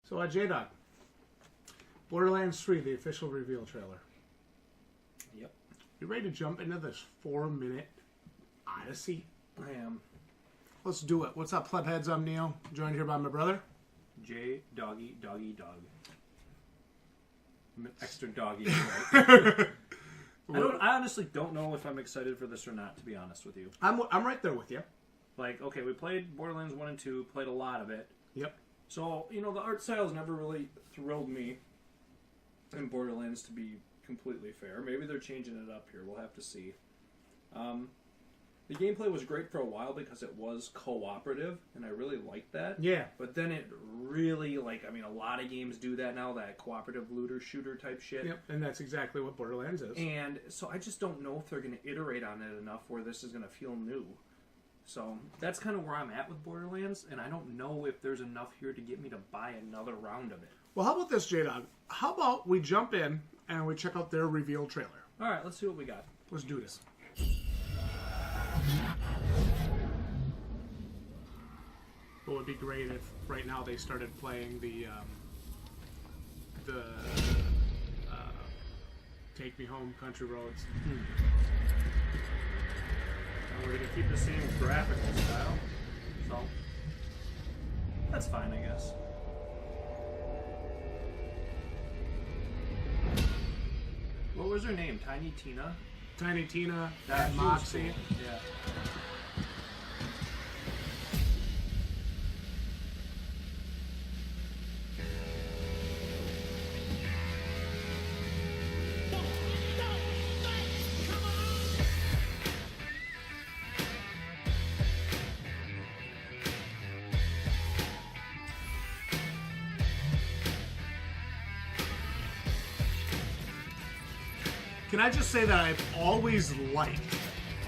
So, Jdog, Borderlands 3, the official reveal trailer. Yep. You ready to jump into this 4-minute odyssey? I am. Let's do it. What's up, Plebheads? I'm Neo, joined here by my brother. Jdog. Extra doggy. Right? I honestly don't know if I'm excited for this or not, to be honest with you. I'm right there with you. Like, okay, we played Borderlands 1 and 2, played a lot of it. Yep. So, you know, the art styles never really thrilled me in Borderlands, to be completely fair. Maybe they're changing it up here. We'll have to see. The gameplay was great for a while because it was cooperative, and I really liked that. Yeah. But then it really, like, I mean, a lot of games do that now, that cooperative looter-shooter type shit. Yep, and that's exactly what Borderlands is. And so I just don't know if they're going to iterate on it enough where this is going to feel new. So that's kind of where I'm at with Borderlands, and I don't know if there's enough here to get me to buy another round of it. Well, how about this, Jdog? How about we jump in and we check out their reveal trailer? All right, let's see what we got. Let's do this. What would be great if right now they started playing the Take Me Home, Country Roads. And we're going to keep the same graphical style, so that's fine, I guess. What was her name? Tiny Tina? Tiny Tina, That and she was Moxie. cool. Yeah. Can I just say that I've always liked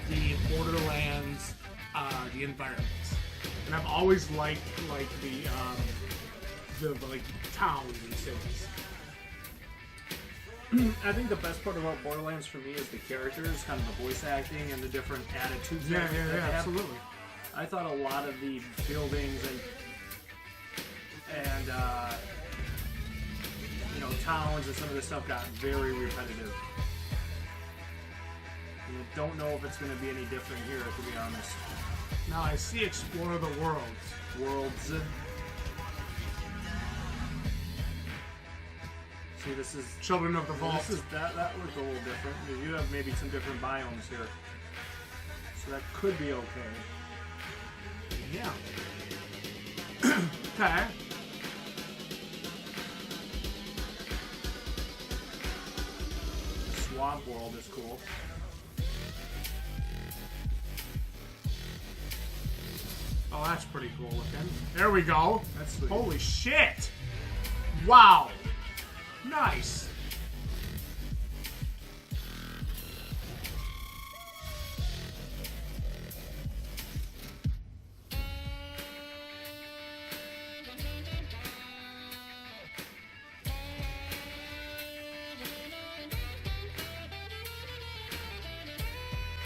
the Borderlands, the environments, and I've always liked the towns and cities. I think the best part about Borderlands for me is the characters, kind of the voice acting and the different attitudes. Yeah, that they have. absolutely. I thought a lot of the buildings and you know, towns and some of this stuff got very repetitive. And I don't know if it's going to be any different here, to be honest. Now I see Explore the World. Worlds. See, this is Children of the Vault. This is that looked a little different. You have maybe some different biomes here, so that could be okay. Yeah. Okay. The Swamp World is cool. Oh, that's pretty cool looking. There we go. That's sweet. Holy shit! Wow. Nice.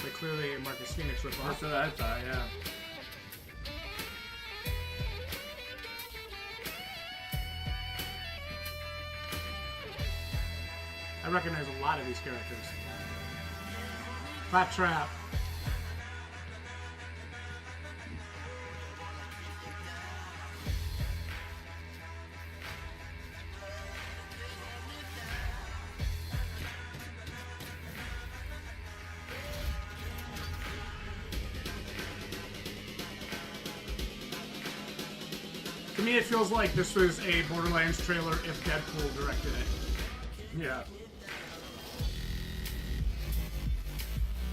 Like clearly a Marcus Phoenix ripoff. That's what I thought, yeah. I recognize a lot of these characters. Claptrap. To me, it feels like this was a Borderlands trailer if Deadpool directed it. Yeah.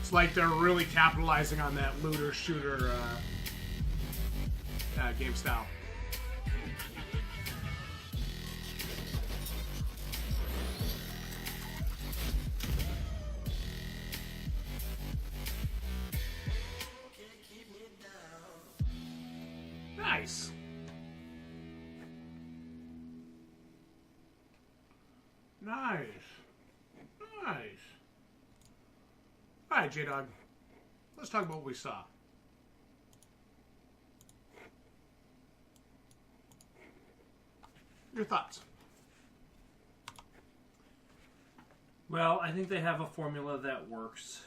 It's like they're really capitalizing on that looter-shooter game style. Nice. Nice. Nice. Alright, Jdog. Let's talk about what we saw. Your thoughts? Well, I think they have a formula that works,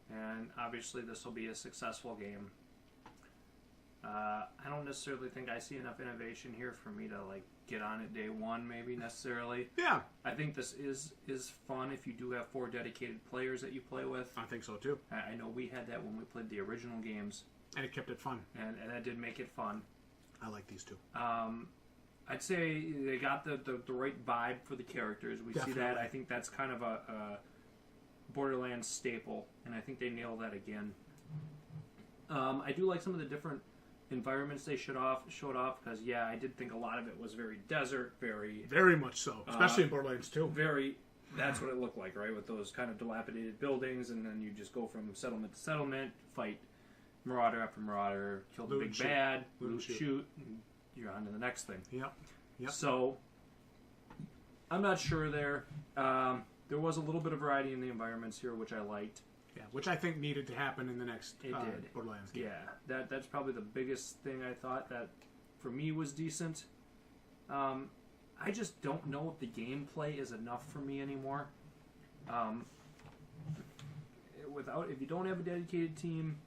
and obviously this will be a successful game. I don't necessarily think I see enough innovation here for me to like get on it day one, maybe necessarily. Yeah. I think this is fun if you do have 4 dedicated players that you play with. I think so too. I know we had that when we played the original games. And it kept it fun. And that did make it fun. I like these two. I'd say they got the right vibe for the characters. We Definitely. see that. I think that's kind of a Borderlands staple, and I think they nailed that again. I do like some of the different environments they showed off because I did think a lot of it was very desert, very much so, especially in Borderlands 2. That's what it looked like, right? With those kind of dilapidated buildings, and then you just go from settlement to settlement, fight marauder after marauder, kill the big bad, loot, shoot, and you're on to the next thing. Yep. So I'm not sure there. There was a little bit of variety in the environments here, which I liked. Yeah, which I think needed to happen in the next Borderlands game. Yeah, that's probably the biggest thing I thought that for me was decent. I just don't know if the gameplay is enough for me anymore. If you don't have a dedicated team,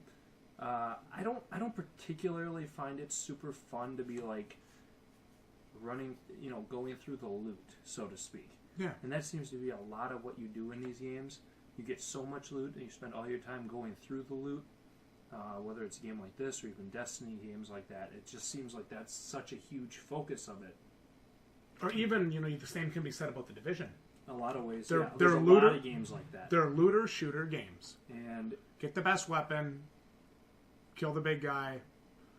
I don't particularly find it super fun to be like running, going through the loot, so to speak. Yeah. And that seems to be a lot of what you do in these games. You get so much loot, and you spend all your time going through the loot. Whether it's a game like this or even Destiny games like that, it just seems like that's such a huge focus of it. Or even, the same can be said about The Division. A lot of ways, They're there's a lot of games like that. They're looter-shooter games. And get the best weapon, kill the big guy,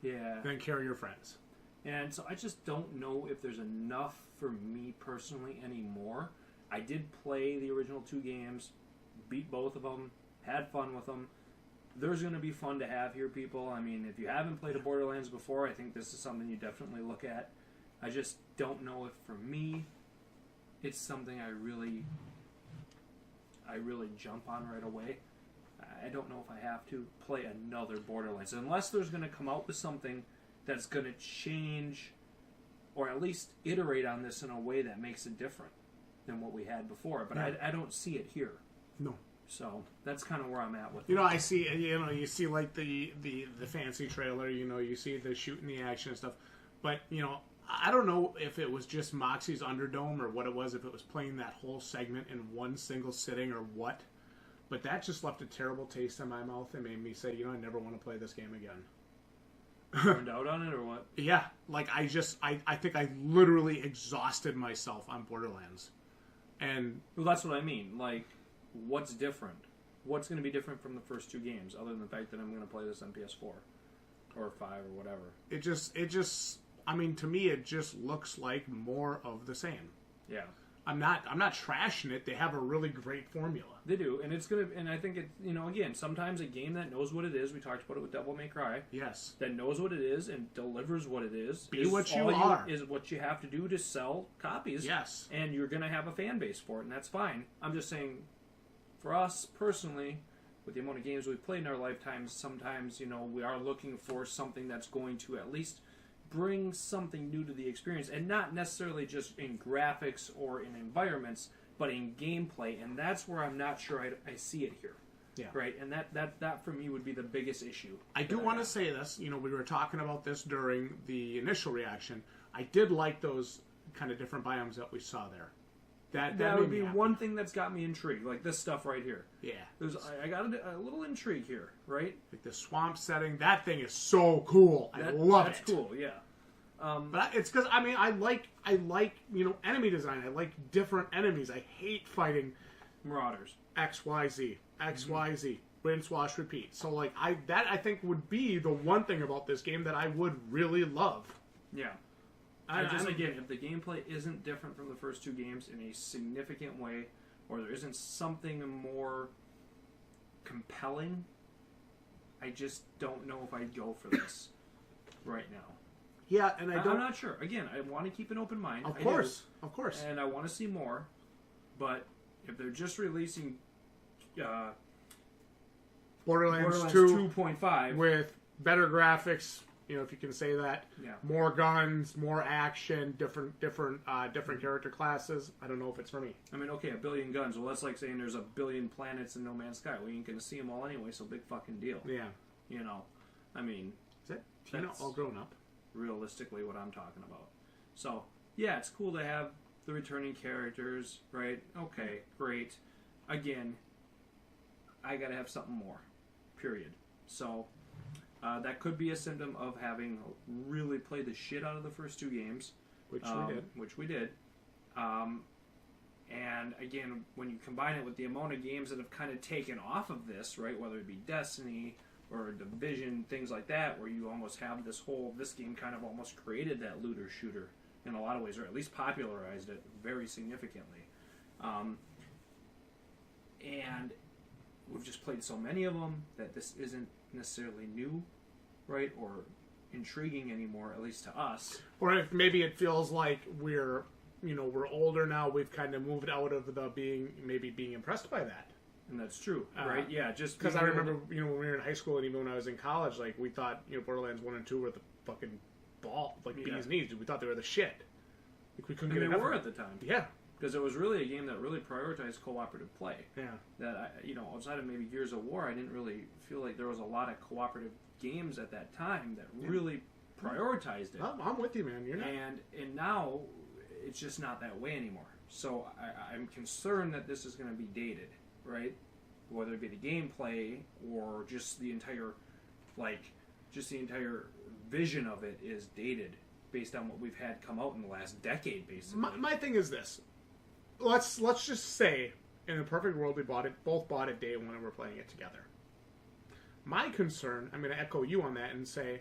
then carry your friends. And so I just don't know if there's enough for me personally anymore. I did play the original 2 games, beat both of them, had fun with them. There's going to be fun to have here, people. I mean, if you haven't played a Borderlands before, I think this is something you definitely look at. I just don't know if, for me, it's something I really jump on right away. I don't know if I have to play another Borderlands. Unless there's going to come out with something that's going to change, or at least iterate on this in a way that makes it different than what we had before. But I don't see it here. No. So that's kind of where I'm at with it. I see, you see like the fancy trailer, you see the shooting, the action and stuff. But, I don't know if it was just Moxie's Underdome or what it was, if it was playing that whole segment in one single sitting or what. But that just left a terrible taste in my mouth and made me say, I never want to play this game again. Burned out on it or what? Yeah, like I think I literally exhausted myself on Borderlands. And well, that's what I mean. Like, what's different? What's going to be different from the first 2 games, other than the fact that I'm going to play this on PS4 or 5 or whatever? It just, to me, it just looks like more of the same. Yeah. I'm not trashing it. They have a really great formula. They do, and I think it. Again, sometimes a game that knows what it is. We talked about it with Devil May Cry. Yes. That knows what it is and delivers what it is. Be what you are. Is what you have to do to sell copies. Yes. And you're going to have a fan base for it, and that's fine. I'm just saying, for us personally, with the amount of games we've played in our lifetimes, sometimes we are looking for something that's going to at least bring something new to the experience, and not necessarily just in graphics or in environments, but in gameplay, and that's where I'm not sure I see it here. Yeah. Right, and that for me would be the biggest issue. I do want to say this. We were talking about this during the initial reaction. I did like those kind of different biomes that we saw there. That would be one thing that's got me intrigued, like this stuff right here. Yeah. I got a little intrigue here, right? Like the swamp setting, that thing is so cool. I love it. That's cool, yeah. But it's because I like enemy design. I like different enemies. I hate fighting marauders. XYZ, rinse, wash, repeat. So I think would be the one thing about this game that I would really love. Yeah. Again, if the gameplay isn't different from the first 2 games in a significant way, or there isn't something more compelling, I just don't know if I'd go for this right now. Yeah, and I'm not sure. Again, I want to keep an open mind. Of course. And I want to see more. But if they're just releasing Borderlands 2.5 with better graphics, You know, if you can say that. Yeah. More guns, more action, different character classes. I don't know if it's for me. I mean, okay, a billion guns. Well, that's like saying there's a billion planets in No Man's Sky. We ain't gonna see them all anyway, so big fucking deal. Yeah. You know, I mean, Is that Tina all grown up? Realistically, what I'm talking about. So, yeah, it's cool to have the returning characters, right? Okay, great. Again, I gotta have something more. Period. So, that could be a symptom of having really played the shit out of the first 2 games. Which we did. And again, when you combine it with the amount of games that have kind of taken off of this, right, whether it be Destiny or Division, things like that, where you almost have this game kind of almost created that looter shooter in a lot of ways, or at least popularized it very significantly. And we've just played so many of them that this isn't necessarily new, right, or intriguing anymore, at least to us. Or if maybe it feels like we're older now. We've kind of moved out of the being impressed by that. And that's true, right? Yeah, just because I remember, when we were in high school and even when I was in college, like we thought, Borderlands 1 and 2 were the fucking ball, like bees knees. We thought they were the shit. Like we couldn't get enough. They were at the time. Yeah. Because it was really a game that really prioritized cooperative play. Yeah. That outside of maybe Gears of War, I didn't really feel like there was a lot of cooperative games at that time that really prioritized it. I'm with you, man. You're not. And now it's just not that way anymore. So I'm concerned that this is going to be dated, right? Whether it be the gameplay or just the entire vision of it is dated based on what we've had come out in the last decade, basically. My thing is this. Let's just say, in a perfect world, we both bought it day one and we're playing it together. My concern, I'm going to echo you on that and say,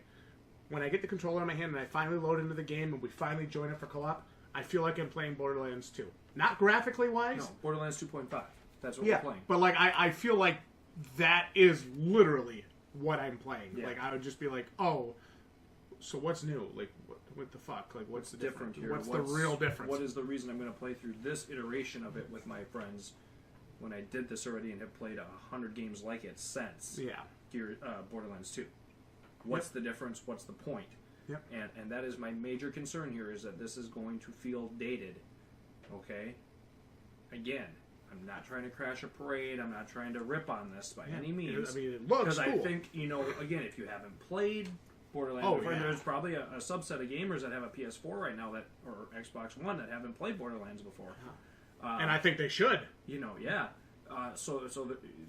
when I get the controller in my hand and I finally load into the game and we finally join it for co-op, I feel like I'm playing Borderlands 2. Not graphically wise. No, Borderlands 2.5. That's what we're playing. But I feel like that is literally what I'm playing. Yeah. Like, I would just be like, oh, so what's new? Like, what the fuck? Like, what's the different here? What's the real difference? What is the reason I'm going to play through this iteration of it with my friends when I did this already and have played 100 games like it since? Yeah. Borderlands 2. What's the difference? What's the point? Yep. And that is my major concern here, is that this is going to feel dated. Okay? Again, I'm not trying to crash a parade. I'm not trying to rip on this by any means. It looks because cool. I think, again, if you haven't played Borderlands, there's probably a subset of gamers that have a PS4 right now or Xbox One that haven't played Borderlands before. And I think they should. Yeah. So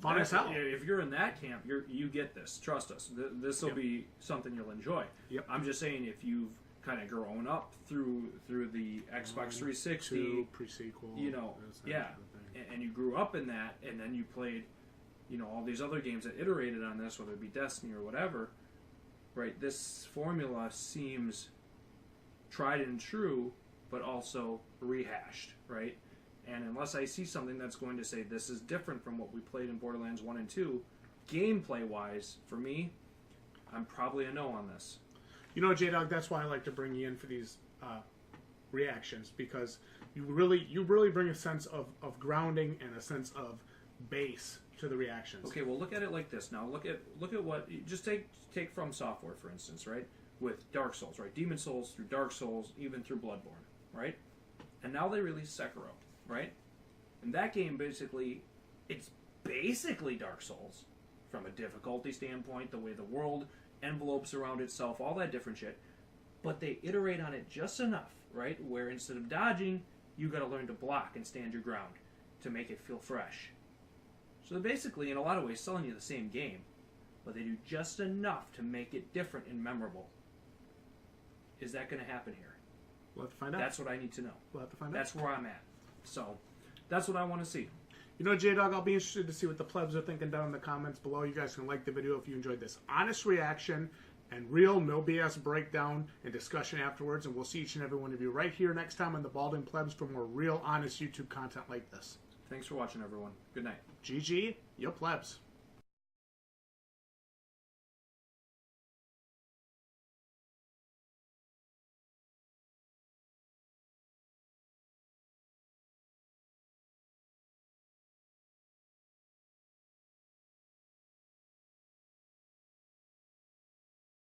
fun as hell. If you're in that camp, you get this. Trust us. This will be something you'll enjoy. Yep. I'm just saying, if you've kind of grown up through the Xbox 360, 2 pre-sequel, and you grew up in that, and then you played, all these other games that iterated on this, whether it be Destiny or whatever. Right, this formula seems tried and true, but also rehashed, right? And unless I see something that's going to say this is different from what we played in Borderlands 1 and 2, gameplay-wise, for me, I'm probably a no on this. Jdog, that's why I like to bring you in for these reactions, because you really bring a sense of grounding and a sense of base to the reactions. Okay, well, look at it like this. Now, look at what... Just take From Software, for instance, right? With Dark Souls, right? Demon Souls through Dark Souls, even through Bloodborne, right? And now they release Sekiro, right? And that game, it's basically Dark Souls from a difficulty standpoint, the way the world envelopes around itself, all that different shit. But they iterate on it just enough, right? Where instead of dodging, you got to learn to block and stand your ground to make it feel fresh. So they're basically, in a lot of ways, selling you the same game, but they do just enough to make it different and memorable. Is that going to happen here? We'll have to find out. That's what I need to know. We'll have to find out. That's where I'm at. So, that's what I want to see. Jdog, I'll be interested to see what the plebs are thinking down in the comments below. You guys can like the video if you enjoyed this honest reaction and real, no BS breakdown and discussion afterwards. And we'll see each and every one of you right here next time on the Balding Plebs for more real, honest YouTube content like this. Thanks for watching, everyone. Good night. GG, yo plebs.